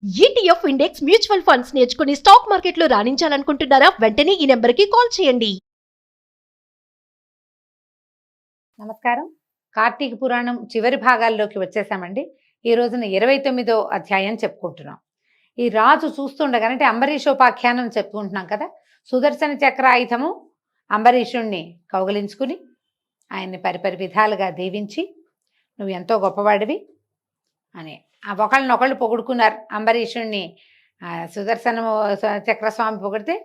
ETF index mutual funds నేర్చుకుని stock మార్కెట్లో రాణించాలనుకుంటున్నారా? వెంటనే ఈ నెంబర్కి కాల్ చేయండి. నమస్కారం. కార్తీక పురాణం చివరి భాగాల్లోకి వచ్చేసామండి. ఈ రోజున 29వ అధ్యాయం చెప్పుకుంటున్నాం. ఈ రాజు చూస్తుండగానే అంటే అంబరీషోపాఖ్యానం చెప్పుకుంటున్నాం కదా. సుదర్శన చక్రాయుధము అంబరీషుణ్ణి కౌగిలించుకుని ఆయన్ని పరిపరి విధాలుగా దీవించి నువ్వు ఎంతో గొప్పవాడివి అని ఒకళ్ళనొకళ్ళు పొగుడుకున్నారు. అంబరీషుణ్ణి సుదర్శనము చక్రస్వామి పొగిడితే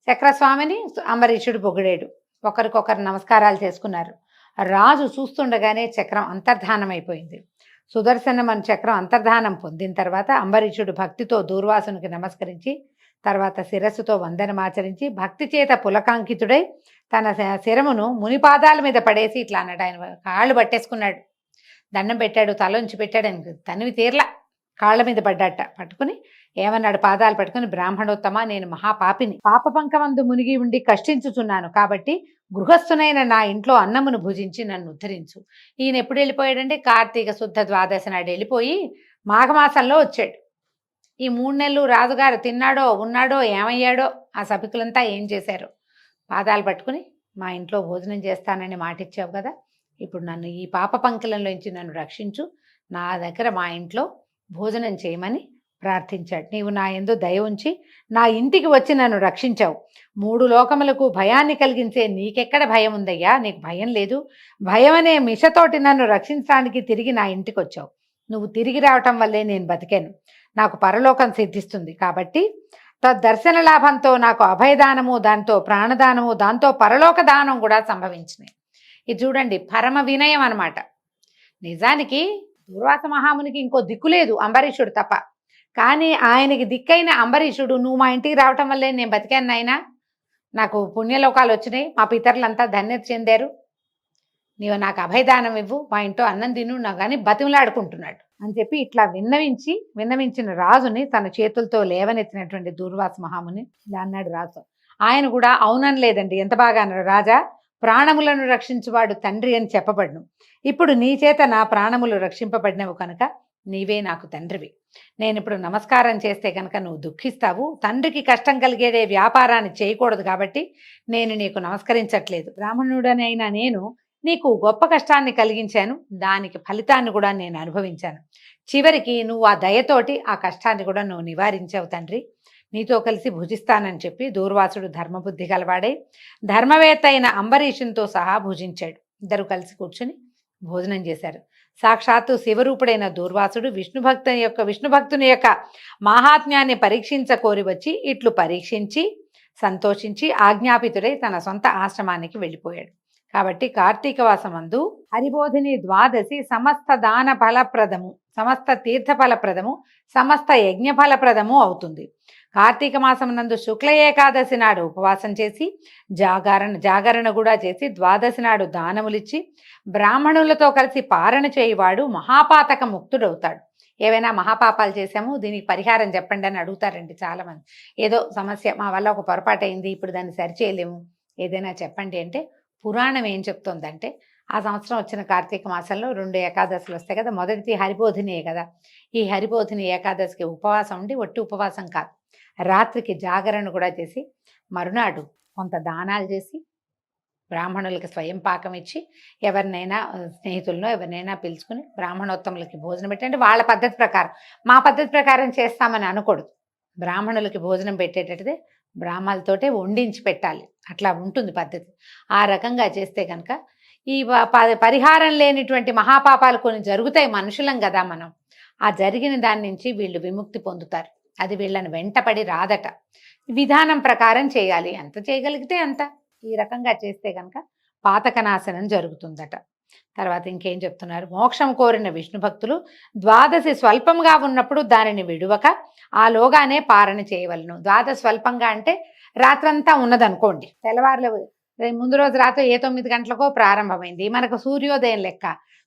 చక్రస్వామిని అంబరీషుడు పొగిడాడు. ఒకరికొకరు నమస్కారాలు చేసుకున్నారు. రాజు చూస్తుండగానే చక్రం అంతర్ధానమైపోయింది. సుదర్శనమన చక్రం అంతర్ధానం పొందిన తర్వాత అంబరీషుడు భక్తితో దూర్వాసునికి నమస్కరించి తర్వాత శిరస్సుతో వందనమాచరించి భక్తి చేత పులకాంకితుడై తన శిరమును మునిపాదాల మీద పడేసి ఇట్లా అన్నాడు. ఆయన కాళ్ళు పట్టేసుకున్నాడు, దండం పెట్టాడు, తలంచి పెట్టాడు. అని తనివి తీర్లా కాళ్ళ మీద పడ్డాట. పట్టుకుని ఏమన్నాడు, పాదాలు పట్టుకుని, బ్రాహ్మణోత్తమ, నేను మహాపాపిని, పాప పంకమందు మునిగి ఉండి కష్టించుచున్నాను, కాబట్టి గృహస్థునైన నా ఇంట్లో అన్నమును భుజించి నన్ను ఉద్ధరించు. ఈయన ఎప్పుడు వెళ్ళిపోయాడంటే కార్తీక శుద్ధ ద్వాదశి నాడు వెళ్ళిపోయి మాఘమాసంలో వచ్చాడు. ఈ 3 నెలలు రాజుగారు తిన్నాడో ఉన్నాడో ఏమయ్యాడో, ఆ సభికులంతా ఏం చేశారు. పాదాలు పట్టుకుని మా ఇంట్లో భోజనం చేస్తానని మాటిచ్చావు కదా, ఇప్పుడు నన్ను ఈ పాప పంకలంలోంచి నన్ను రక్షించు, నా దగ్గర మా ఇంట్లో భోజనం చేయమని ప్రార్థించాడు. నీవు నా యందు దయ ఉంచి నా ఇంటికి వచ్చి నన్ను రక్షించావు. 3 లోకములకు భయాన్ని కలిగించే నీకెక్కడ భయం ఉందయ్యా? నీకు భయం లేదు. భయం అనే మిషతోటి నన్ను రక్షించడానికి తిరిగి నా ఇంటికి వచ్చావు. నువ్వు తిరిగి రావటం వల్లే నేను బతికాను. నాకు పరలోకం సిద్ధిస్తుంది. కాబట్టి దర్శన లాభంతో నాకు అభయదానము, దాంతో ప్రాణదానము, దాంతో పరలోక దానం కూడా సంభవించినాయి. ఇది చూడండి, పరమ వినయం అన్నమాట. నిజానికి దూర్వాస మహామునికి ఇంకో దిక్కు లేదు, అంబరీషుడు తప్ప. కానీ ఆయనకి దిక్కైన అంబరీషుడు, నువ్వు మా ఇంటికి రావటం వల్లే నేను బతికాను నాయనా, నాకు పుణ్యలోకాలు వచ్చినాయి, మా పితరులంతా ధన్యత చెందారు, నీవు నాకు అభయదానం ఇవ్వు, మా ఇంట్లో అన్నం తిను నా కానీ బతిమలాడుకుంటున్నాడు అని చెప్పి ఇట్లా విన్నవించిన రాజుని తన చేతులతో లేవనెత్తినటువంటి దూర్వాస మహాముని ఇలా అన్నాడు రాజు. ఆయన కూడా అవునని లేదండి, ఎంత బాగా అన్నాడు. రాజా, ప్రాణములను రక్షించువాడు తండ్రి అని చెప్పబడును. ఇప్పుడు నీ చేత నా ప్రాణములు రక్షింపబడినవు కనుక నీవే నాకు తండ్రివి. నేను ఇప్పుడు నమస్కారం చేస్తే కనుక నువ్వు దుఃఖిస్తావు. తండ్రికి కష్టం కలిగేదే వ్యాపారాన్ని చేయకూడదు, కాబట్టి నేను నీకు నమస్కరించట్లేదు. బ్రాహ్మణుడనైనా నేను నీకు గొప్ప కష్టాన్ని కలిగించాను, దానికి ఫలితాన్ని కూడా నేను అనుభవించాను. చివరికి నువ్వు ఆ దయతోటి ఆ కష్టాన్ని కూడా నువ్వు నివారించావు తండ్రి, నీతో కలిసి భుజిస్తానని చెప్పి దూర్వాసుడు ధర్మబుద్ధి గలవాడై ధర్మవేత్త అయిన అంబరీషునితో సహా భుజించాడు. ఇద్దరు కలిసి కూర్చుని భోజనం చేశారు. సాక్షాత్తు శివరూపుడైన దూర్వాసుడు విష్ణుభక్తుని యొక్క మాహాత్మ్యాన్ని కోరి వచ్చి ఇట్లు పరీక్షించి సంతోషించి ఆజ్ఞాపితుడై తన సొంత ఆశ్రమానికి వెళ్ళిపోయాడు. కాబట్టి కార్తీక వాసమందు హరిబోధిని ద్వాదశి సమస్త దాన ఫలప్రదము, సమస్త తీర్థ ఫలప్రదము, సమస్త యజ్ఞ ఫలప్రదము అవుతుంది. కార్తీక మాసం నందు శుక్ల ఏకాదశి నాడు ఉపవాసం చేసి జాగరణ కూడా చేసి ద్వాదశి నాడు దానములిచ్చి బ్రాహ్మణులతో కలిసి పారణ చేయువాడు మహాపాతక ముక్తుడవుతాడు. ఏవైనా మహాపాపాలు చేశాము, దీనికి పరిహారం చెప్పండి అని అడుగుతారండి చాలామంది. ఏదో సమస్య, మా వల్ల ఒక పొరపాటు అయింది, ఇప్పుడు దాన్ని సరిచేయలేము, ఏదైనా చెప్పండి అంటే పురాణం ఏం చెప్తోందంటే, ఆ సంవత్సరం వచ్చిన కార్తీక మాసంలో 2 ఏకాదశులు వస్తాయి కదా. మొదటిది హరిబోధినియే కదా. ఈ హరిబోధిని ఏకాదశికి ఉపవాసం ఉండి, ఒట్టి ఉపవాసం కాదు, రాత్రికి జాగరణ కూడా చేసి మరునాడు కొంత దానాలు చేసి బ్రాహ్మణులకి స్వయం పాకం ఇచ్చి ఎవరినైనా స్నేహితులను ఎవరినైనా పిలుచుకుని బ్రాహ్మణోత్తములకి భోజనం పెట్టండి. వాళ్ళ పద్ధతి ప్రకారం, మా పద్ధతి ప్రకారం చేస్తామని అనకూడదు. బ్రాహ్మణులకి భోజనం పెట్టేటట్టుదే బ్రాహ్మణులతోటే వండించి పెట్టాలి, అట్లా ఉంటుంది పద్ధతి. ఆ రకంగా చేస్తే కనుక ఈ పరిహారం లేనిటువంటి మహాపాపాలు కొన్ని జరుగుతాయి, మనుషులం కదా మనం. ఆ జరిగిన దాని నుంచి వీళ్ళు విముక్తి పొందుతారు. అది వీళ్ళని వెంటపడి రాదట. విధానం ప్రకారం చేయాలి, ఎంత చేయగలిగితే అంత. ఈ రకంగా చేస్తే కనుక పాతకనాశనం జరుగుతుందట. తర్వాత ఇంకేం చెప్తున్నారు, మోక్షం కోరిన విష్ణు భక్తులు ద్వాదశి స్వల్పంగా ఉన్నప్పుడు దానిని విడువక ఆలోగానే పారణ చేయవలను. ద్వాదశి స్వల్పంగా అంటే రాత్రంతా ఉన్నదనుకోండి, తెల్లవారులు ముందు రోజు రాత్రి 9 గంటలకో ప్రారంభమైంది, మనకు సూర్యోదయం లెక్క.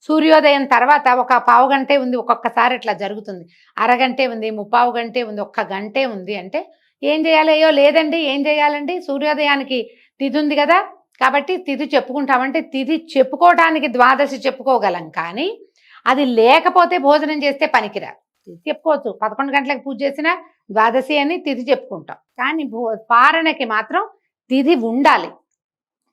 సూర్యోదయం తర్వాత ఒక పావు గంటే ఉంది, ఒక్కొక్కసారి ఇట్లా జరుగుతుంది, అరగంటే ఉంది, 3/4 గంటే ఉంది, 1 గంటే ఉంది అంటే ఏం చేయాలి? అయ్యో లేదండి, ఏం చేయాలండి, సూర్యోదయానికి తిథి ఉంది కదా, కాబట్టి తిథి చెప్పుకుంటామంటే తిథి చెప్పుకోవటానికి ద్వాదశి చెప్పుకోగలం, కానీ అది లేకపోతే భోజనం చేస్తే పనికిరాదు. తిథి చెప్పుకోవచ్చు, 11 గంటలకు పూజ చేసినా ద్వాదశి అని తిథి చెప్పుకుంటాం. కానీ పారణకి మాత్రం తిథి ఉండాలి.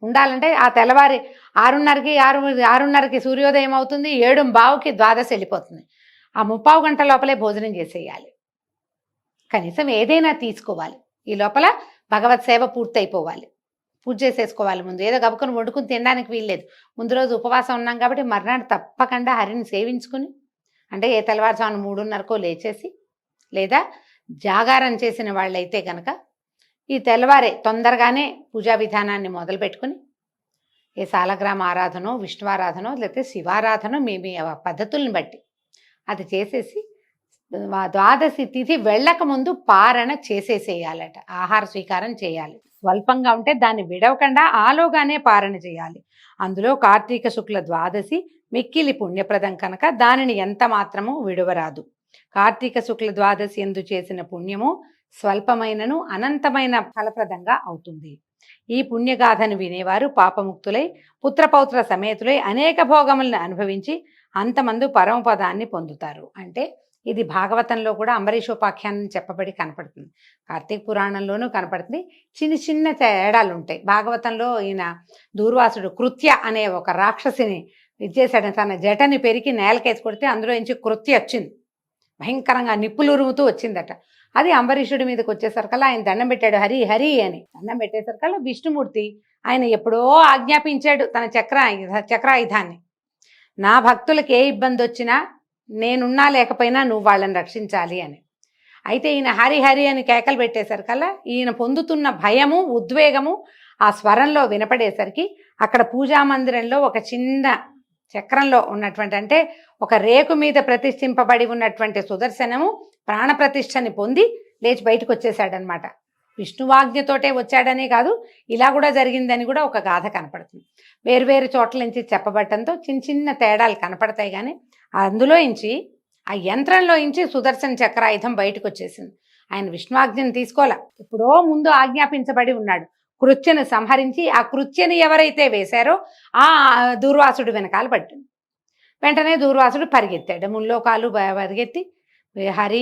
ఉండాలంటే ఆ తెల్లవారి 6:30కి సూర్యోదయం అవుతుంది, 7:15కి ద్వాదశి వెళ్ళిపోతుంది. ఆ 3/4 గంట లోపలే భోజనం చేసేయాలి. కనీసం ఏదైనా తీసుకోవాలి. ఈ లోపల భగవత్ సేవ పూర్తయిపోవాలి. పూజ చేసేసుకోవాలి. ముందు ఏదో గబుకొని వండుకుని తినడానికి వీల్లేదు. ముందు రోజు ఉపవాసం ఉన్నాం కాబట్టి మర్నాడు తప్పకుండా హరిని సేవించుకుని, అంటే ఏ తెల్లవారుజామున 3:30కో లేచేసి, లేదా జాగారం చేసిన వాళ్ళైతే కనుక ఈ తెల్లవారే తొందరగానే పూజా విధానాన్ని మొదలుపెట్టుకుని, ఏ సాలగ్రామ ఆరాధనో, విష్ణువారాధనో, లేకపోతే శివారాధనో మీ మీ పద్ధతుల్ని బట్టి అది చేసేసి ద్వాదశి తిథి వెళ్ళక ముందు పారణ చేసేసేయాలట. ఆహార స్వీకారం చేయాలి. స్వల్పంగా ఉంటే దాన్ని విడవకుండా ఆలోగానే పారణ చేయాలి. అందులో కార్తీక శుక్ల ద్వాదశి మిక్కిలి పుణ్యప్రదం కనుక దానిని ఎంత మాత్రమూ విడవరాదు. కార్తీక శుక్ల ద్వాదశి యందు చేసిన పుణ్యము స్వల్పమైనను అనంతమైన ఫలప్రదంగా అవుతుంది. ఈ పుణ్యగాథను వినేవారు పాపముక్తులై పుత్రపౌత్ర సమేతులై అనేక భోగములను అనుభవించి అంతమందు పరమపదాన్ని పొందుతారు. అంటే ఇది భాగవతంలో కూడా అంబరీషోపాఖ్యానం చెప్పబడి కనపడుతుంది, కార్తీక పురాణంలోనూ కనపడుతుంది. చిన్న చిన్న తేడాలు ఉంటాయి. భాగవతంలో ఈయన దూర్వాసుడు కృత్య అనే ఒక రాక్షసిని ఇచ్చేసాడు. తన జటని పెరికి నేలకేసి కొడితే అందులో నుంచి కృత్య వచ్చింది, భయంకరంగా నిప్పులురుముతూ వచ్చిందట. అది అంబరీషుడి మీదకి వచ్చేసరికల్లా ఆయన దండం పెట్టాడు, హరి హరి అని. దండం పెట్టేసరికల్లా విష్ణుమూర్తి ఆయన ఎప్పుడో ఆజ్ఞాపించాడు తన చక్రాయుధాన్ని, నా భక్తులకు ఏ ఇబ్బంది వచ్చినా నేనున్నా లేకపోయినా నువ్వు వాళ్ళని రక్షించాలి అని. అయితే ఈయన హరి హరి అని కేకలు పెట్టేసరికల్లా ఈయన పొందుతున్న భయము, ఉద్వేగము ఆ స్వరంలో వినపడేసరికి అక్కడ పూజామందిరంలో ఒక చిన్న చక్రంలో ఉన్నటువంటి, అంటే ఒక రేకు మీద ప్రతిష్ఠింపబడి ఉన్నటువంటి సుదర్శనము ప్రాణప్రతిష్ఠని పొంది లేచి బయటకు వచ్చేసాడనమాట. విష్ణువాజ్ఞతోటే వచ్చాడనే కాదు, ఇలా కూడా జరిగిందని కూడా ఒక గాథ కనపడుతుంది. వేరువేరు చోట్ల నుంచి చెప్పబట్టంతో చిన్న చిన్న తేడాలు కనపడతాయి. కానీ అందులో నుంచి, ఆ యంత్రంలో నుంచి సుదర్శన చక్రాయుధం బయటకు వచ్చేసింది. ఆయన విష్ణువాజ్ఞను తీసుకోవాల, ఎప్పుడో ముందు ఆజ్ఞాపించబడి ఉన్నాడు. కృత్యను సంహరించి ఆ కృత్యని ఎవరైతే వేశారో ఆ దూర్వాసుడు వెనకాల పట్టింది. వెంటనే దూర్వాసుడు పరిగెత్తాడు. ముల్లోకాలు పరిగెత్తి, హరి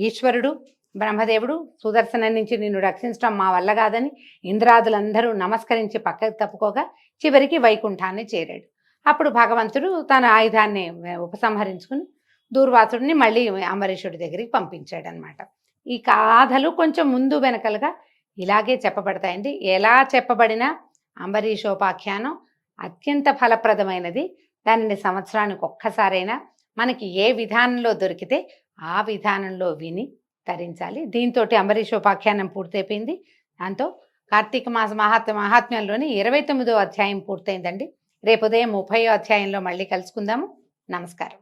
ఈశ్వరుడు బ్రహ్మదేవుడు సుదర్శనం నుంచి నిన్ను రక్షించడం మా వల్ల కాదని ఇంద్రాదులందరూ నమస్కరించి పక్కకు తప్పుకోగా చివరికి వైకుంఠాన్ని చేరాడు. అప్పుడు భగవంతుడు తన ఆయుధాన్ని ఉపసంహరించుకుని దూర్వాసుడిని మళ్ళీ అంబరీషుడి దగ్గరికి పంపించాడనమాట. ఈ గాథలు కొంచెం ముందు వెనకలుగా ఇలాగే చెప్పబడతాయండి. ఎలా చెప్పబడినా అంబరీషోపాఖ్యానం అత్యంత ఫలప్రదమైనది. దానిని సంవత్సరానికి ఒక్కసారైనా మనకి ఏ విధానంలో దొరికితే ఆ విధానంలో విని తరించాలి. దీంతో అంబరీషోపాఖ్యానం పూర్తయిపోయింది. దాంతో కార్తీక మాస మహాత్మ్యంలోని 29వ అధ్యాయం పూర్తయిందండి. రేపు ఉదయం 30వ అధ్యాయంలో మళ్ళీ కలుసుకుందాము. నమస్కారం.